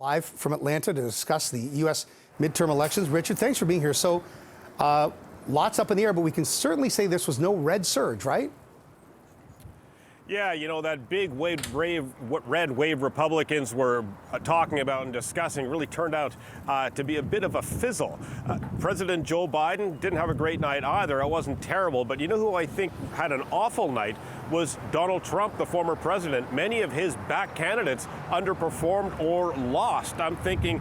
Live from Atlanta to discuss the U.S. midterm elections. Richard, thanks for being here. So, lots up in the air, but we can certainly say this was no red surge, right? Yeah, you know, that big red wave Republicans were talking about and discussing really turned out to be a bit of a fizzle. President Joe Biden didn't have a great night either. It wasn't terrible, but you know who I think had an awful night was Donald Trump, the former president. Many of his back candidates underperformed or lost. I'm thinking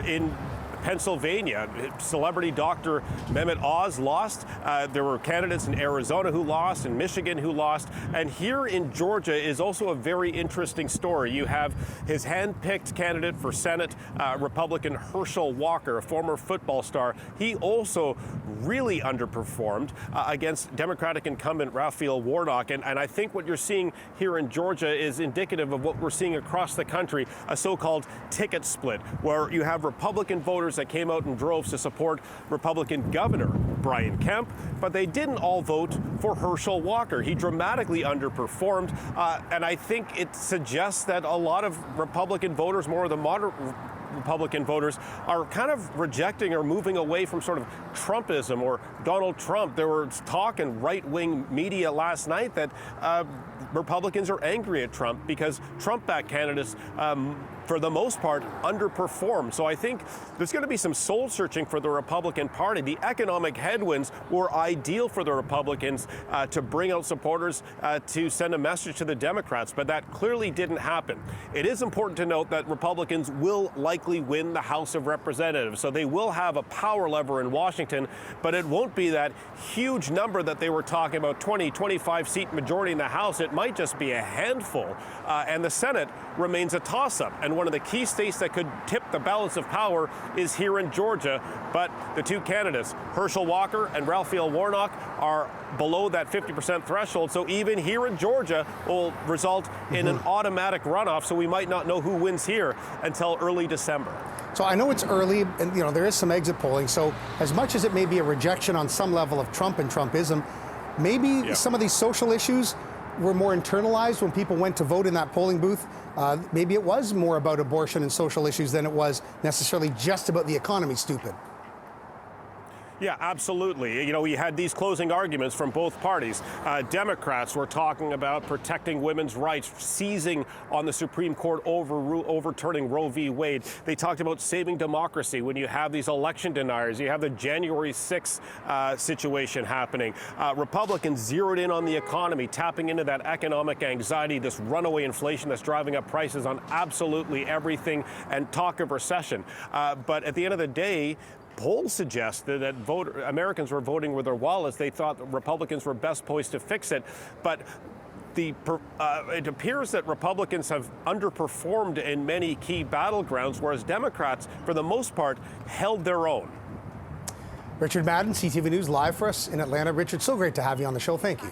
in Pennsylvania, celebrity doctor Mehmet Oz lost. There were candidates in Arizona who lost, in Michigan who lost. And here in Georgia is also a very interesting story. You have his hand-picked candidate for Senate, Republican Herschel Walker, a former football star. He also really underperformed against Democratic incumbent Raphael Warnock. And I think what you're seeing here in Georgia is indicative of what we're seeing across the country, a so-called ticket split, where you have Republican voters that came out in droves to support Republican Governor Brian Kemp, but they didn't all vote for Herschel Walker. He dramatically underperformed, and I think it suggests that a lot of Republican voters, more of the moderate Republican voters, are kind of rejecting or moving away from sort of Trumpism or Donald Trump. There was talk in right-wing media last night that Republicans are angry at Trump because Trump-backed candidates, for the most part, underperformed. So I think there's going to be some soul searching for the Republican Party. The economic headwinds were ideal for the Republicans to bring out supporters to send a message to the Democrats, but that clearly didn't happen. It is important to note that Republicans will likely win the House of Representatives, so they will have a power lever in Washington, but it won't be that huge number that they were talking about, 20, 25 seat majority in the House. It might just be a handful, and the Senate remains a toss-up. And one of the key states that could tip the balance of power is here in Georgia. But the two candidates, Herschel Walker and Raphael Warnock, are below that 50% threshold. So even here in Georgia will result in an automatic runoff. So we might not know who wins here until early December. So I know it's early, and you know there is some exit polling. So as much as it may be a rejection on some level of Trump and Trumpism, maybe some of these social issues were more internalized when people went to vote in that polling booth. Maybe it was more about abortion and social issues than it was necessarily just about the economy, stupid. Yeah, absolutely. You know, we had these closing arguments from both parties. Democrats were talking about protecting women's rights, seizing on the Supreme Court overturning Roe v. Wade. They talked about saving democracy when you have these election deniers. You have the January 6th situation happening. Republicans zeroed in on the economy, tapping into that economic anxiety, this runaway inflation that's driving up prices on absolutely everything, and talk of recession. But at the end of the day, polls suggested that Americans were voting with their wallets. They thought Republicans were best poised to fix it. But it appears that Republicans have underperformed in many key battlegrounds, whereas Democrats, for the most part, held their own. Richard Madden, CTV News, live for us in Atlanta. Richard, so great to have you on the show. Thank you.